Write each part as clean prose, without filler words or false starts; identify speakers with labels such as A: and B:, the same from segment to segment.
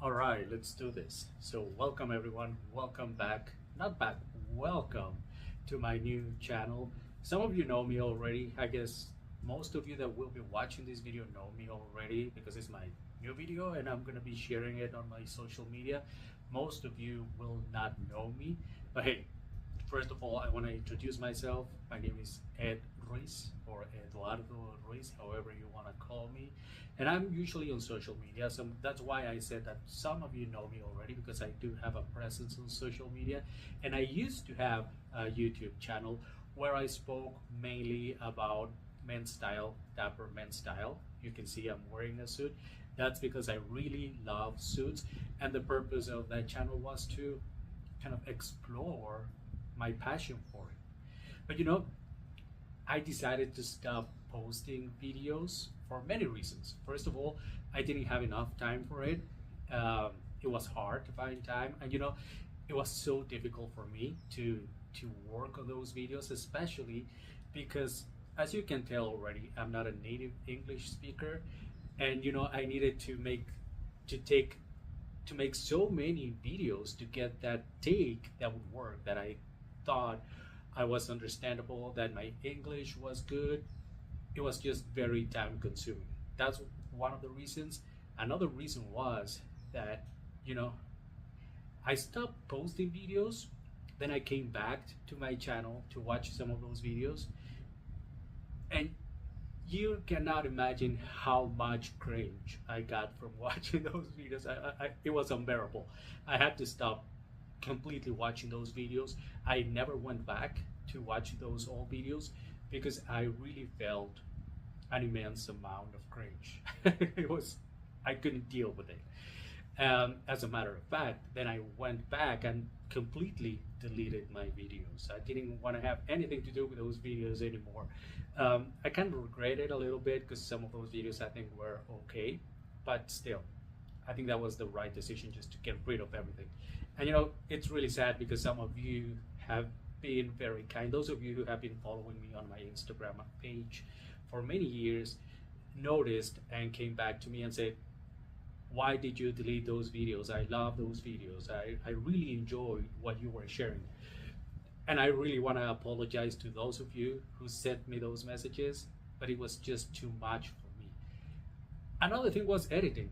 A: All right, let's do this. So, welcome everyone. Welcome back. Not back, welcome to my new channel. Some of you know me already. I guess most of you that will be watching this video know me already because it's my new video and I'm going to be sharing it on my social media. Most of you will not know me, but hey, first of all, I want to introduce myself. My name is Ed Ruiz or Eduardo Ruiz, however you want to call me. And I'm usually on social media, so that's why I said that some of you know me already because I do have a presence on social media. And I used to have a YouTube channel where I spoke mainly about men's style, dapper men's style. You can see I'm wearing a suit. That's because I really love suits. And the purpose of that channel was to kind of explore my passion for it. But I decided to stop posting videos for many reasons. First of all, I didn't have enough time for it. It was hard to find time, and it was so difficult for me to work on those videos, especially because, as you can tell already, I'm not a native English speaker, and I needed to make so many videos to get that take that would work, that I thought I was understandable, that my English was good. It was just very time consuming. That's one of the reasons. Another reason was that, you know, I stopped posting videos. Then I came back to my channel to watch some of those videos. And you cannot imagine how much cringe I got from watching those videos. It was unbearable. I had to stop completely watching those videos. I never went back to watch those old videos because I really felt an immense amount of cringe. I couldn't deal with it. As a matter of fact, then I went back and completely deleted my videos. I didn't want to have anything to do with those videos anymore. I kind of regret it a little bit because some of those videos I think were okay, but still, I think that was the right decision, just to get rid of everything. And it's really sad because some of you have been very kind. Those of you who have been following me on my Instagram page for many years noticed and came back to me and said, why did you delete those videos? I love those videos. I really enjoyed what you were sharing. And I really want to apologize to those of you who sent me those messages, but it was just too much for me. Another thing was editing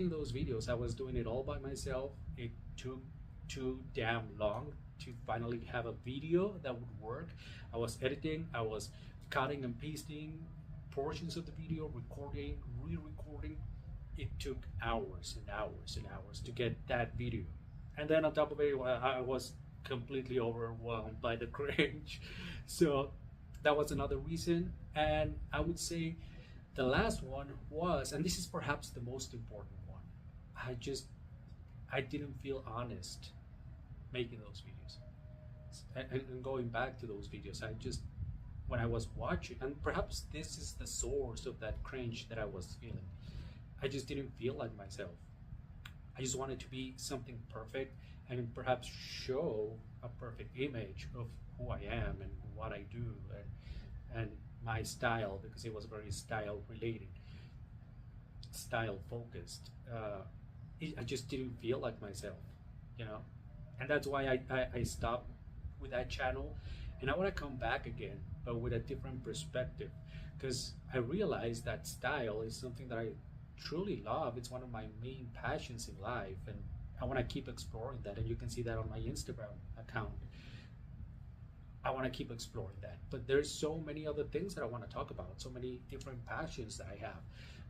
A: those videos. I was doing it all by myself. It took too damn long to finally have a video that would work. I was editing, I was cutting and pasting portions of the video, recording, re-recording. It took hours and hours and hours to get that video. And then on top of it, I was completely overwhelmed by the cringe. So that was another reason. And I would say the last one was, and this is perhaps the most important one, I didn't feel honest making those videos. And going back to those videos, when I was watching, and perhaps this is the source of that cringe that I was feeling, I just didn't feel like myself. I just wanted to be something perfect and perhaps show a perfect image of who I am and what I do and my style, because it was very style related, style focused. I just didn't feel like myself, and that's why I stopped with that channel, and I want to come back again, but with a different perspective, because I realized that style is something that I truly love. It's one of my main passions in life, and I want to keep exploring that, and you can see that on my Instagram account. I want to keep exploring that, but there's so many other things that I want to talk about, so many different passions that I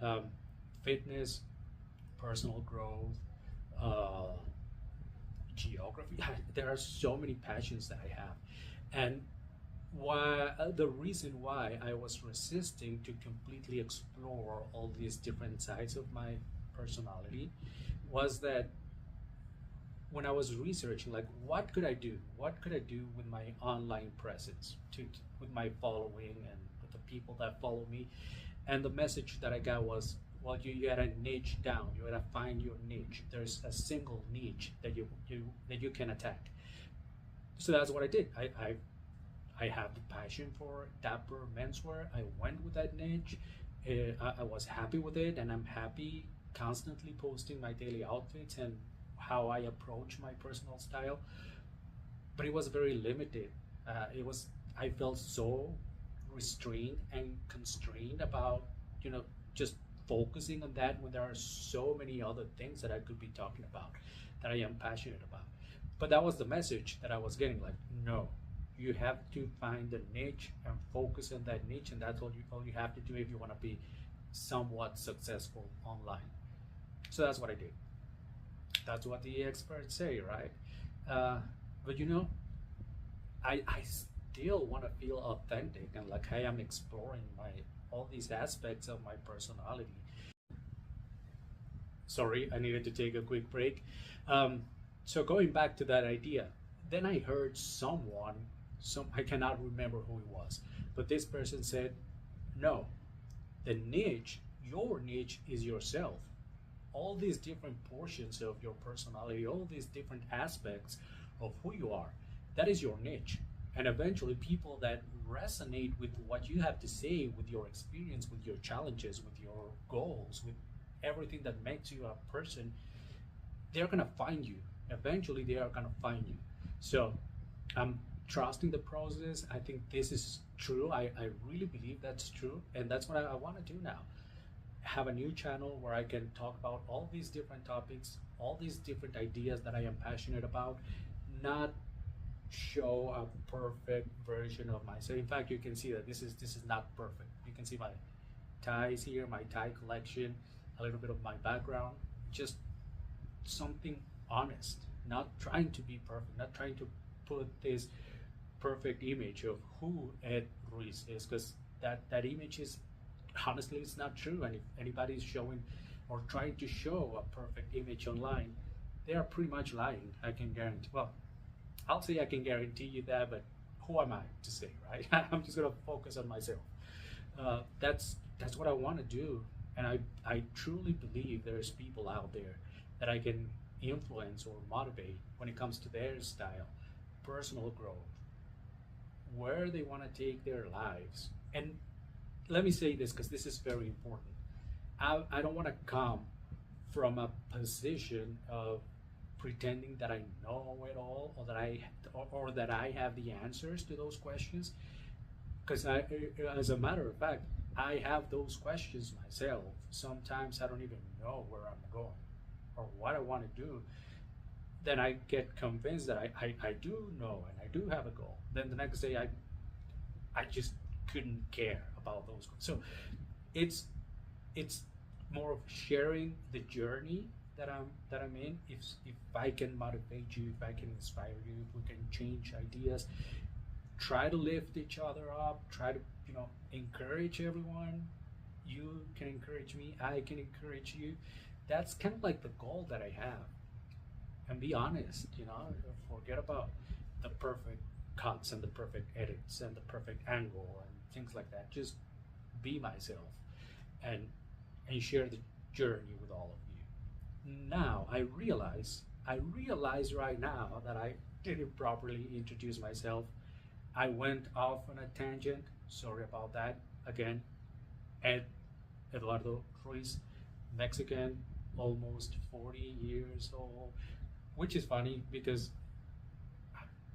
A: have. Fitness, personal growth, geography. There are so many passions that I have, and the reason why I was resisting to completely explore all these different sides of my personality was that when I was researching, like, what could I do with my online presence, with my following and with the people that follow me, and the message that I got was, well, you gotta niche down. You gotta find your niche. There's a single niche that you can attack. So that's what I did. I have the passion for dapper menswear. I went with that niche. I was happy with it, and I'm happy constantly posting my daily outfits and how I approach my personal style, but it was very limited. It was I felt so restrained and constrained about, you know, just focusing on that when there are so many other things that I could be talking about, that I am passionate about. But that was the message that I was getting, like, no, you have to find the niche and focus on that niche, and that's all you have to do if you want to be somewhat successful online. So that's what I did. That's what the experts say, right? Uh, but I still want to feel authentic and like I am exploring my all these aspects of my personality. Sorry, I needed to take a quick break. Um, so going back to that idea, then I heard someone, some I cannot remember who it was, but this person said, "No, the niche, your niche is yourself. All these different portions of your personality, all these different aspects of who you are, that is your niche. And eventually, people that resonate with what you have to say, with your experience, with your challenges, with your goals, with everything that makes you a person, they're gonna find you. Eventually, they are gonna find you. So I'm trusting the process. I think this is true. I really believe that's true. And that's what I want to do now. Have a new channel where I can talk about all these different topics, all these different ideas that I am passionate about, not show a perfect version of myself. In fact, you can see that this is not perfect. You can see my ties here, my tie collection, a little bit of my background, just something honest, not trying to be perfect, not trying to put this perfect image of who Ed Ruiz is, because that image is honestly it's not true. And if anybody is showing or trying to show a perfect image online, they are pretty much lying. I can guarantee. Well, I'll say I can guarantee you that, but who am I to say, right? I'm just gonna focus on myself. That's what I want to do, and I truly believe there's people out there that I can influence or motivate when it comes to their style, personal growth, where they want to take their lives. And let me say this because this is very important. I don't want to come from a position of pretending that I know it all, or that I have the answers to those questions. Because as a matter of fact, I have those questions myself. Sometimes I don't even know where I'm going or what I want to do. Then I get convinced that I do know and I do have a goal. Then the next day I just couldn't care about those. So it's it's more of sharing the journey that I'm in. If I can motivate you, if I can inspire you, if we can change ideas, try to lift each other up, try to encourage everyone. You can encourage me, I can encourage you. That's kind of like the goal that I have. And be honest, forget about the perfect cuts and the perfect edits and the perfect angle and things like that. Just be myself and share the journey with all of you. Now I realize right now that I didn't properly introduce myself. I went off on a tangent. Sorry about that. Again, Ed Eduardo Ruiz, Mexican, almost 40 years old, which is funny because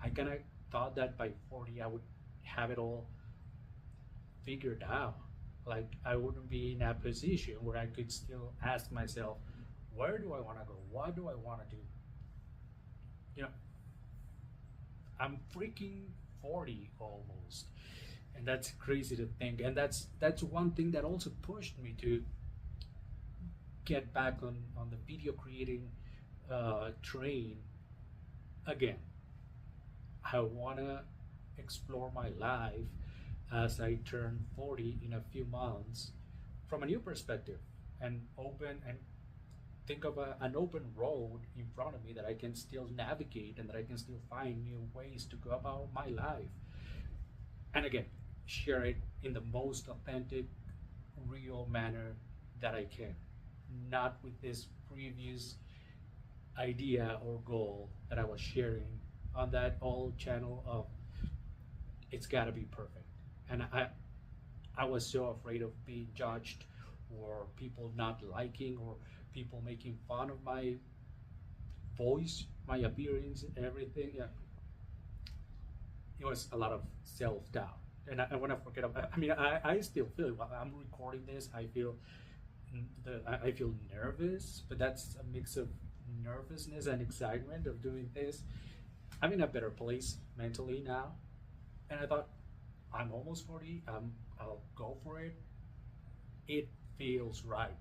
A: I kind of thought that by 40 I would have it all figured out. Like I wouldn't be in a position where I could still ask myself, where do I want to go? What do I want to do? You know, I'm freaking 40 almost. And that's crazy to think. And that's one thing that also pushed me to get back on the video creating train again. I want to explore my life as I turn 40 in a few months from a new perspective and open and think of an open road in front of me that I can still navigate and that I can still find new ways to go about my life. And again, share it in the most authentic, real manner that I can, not with this previous idea or goal that I was sharing on that old channel of it's got to be perfect. And I was so afraid of being judged or people not liking or people making fun of my voice, my appearance, everything. Yeah, it was a lot of self-doubt. And I want to forget about, I mean, I still feel it while I'm recording this. I feel I feel nervous, but that's a mix of nervousness and excitement of doing this. I'm in a better place mentally now, and I thought I'm almost 40. I'll go for it. It feels right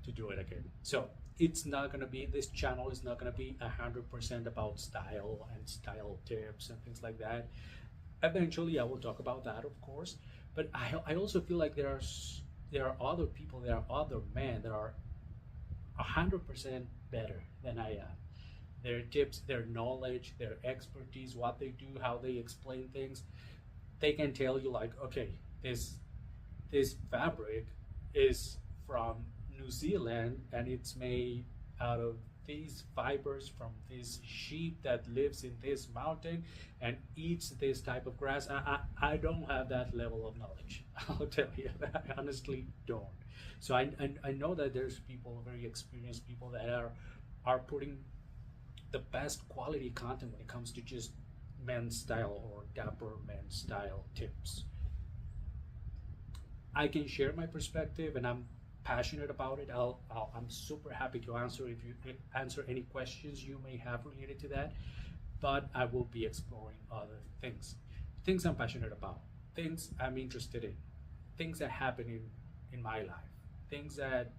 A: to do it again. So it's not gonna be, this channel is not gonna be 100% about style and style tips and things like that. Eventually, I will talk about that, of course. But I also feel like there are other people, there are other men that are 100% better than I am. Their tips, their knowledge, their expertise, what they do, how they explain things, they can tell you like, okay, this fabric is from New Zealand and it's made out of these fibers from this sheep that lives in this mountain and eats this type of grass. I don't have that level of knowledge. I'll tell you, I honestly don't. So I know that there's people, very experienced people that are putting the best quality content when it comes to just men's style or dapper men's style tips. I can share my perspective, and I'm passionate about it. I'm super happy to answer if you answer any questions you may have related to that. But I will be exploring other things I'm passionate about, things I'm interested in, things that happen in my life, things that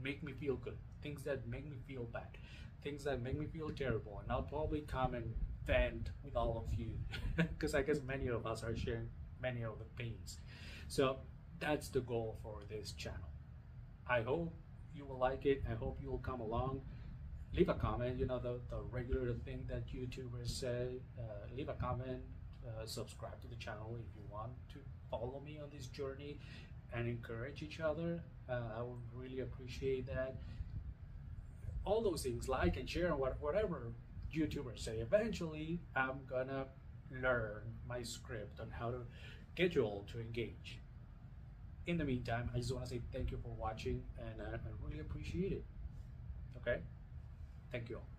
A: make me feel good, things that make me feel bad, things that make me feel terrible. And I'll probably come and vent with all of you because I guess many of us are sharing many of the pains. So that's the goal for this channel. I hope you will like it. I hope you will come along. Leave a comment, the regular thing that YouTubers say. Leave a comment, subscribe to the channel if you want to follow me on this journey and encourage each other. I would really appreciate that. All those things, like and share, and whatever YouTubers say. Eventually, I'm gonna learn my script on how to get you all to engage. In the meantime, I just want to say thank you for watching, and I really appreciate it. Okay? Thank you all.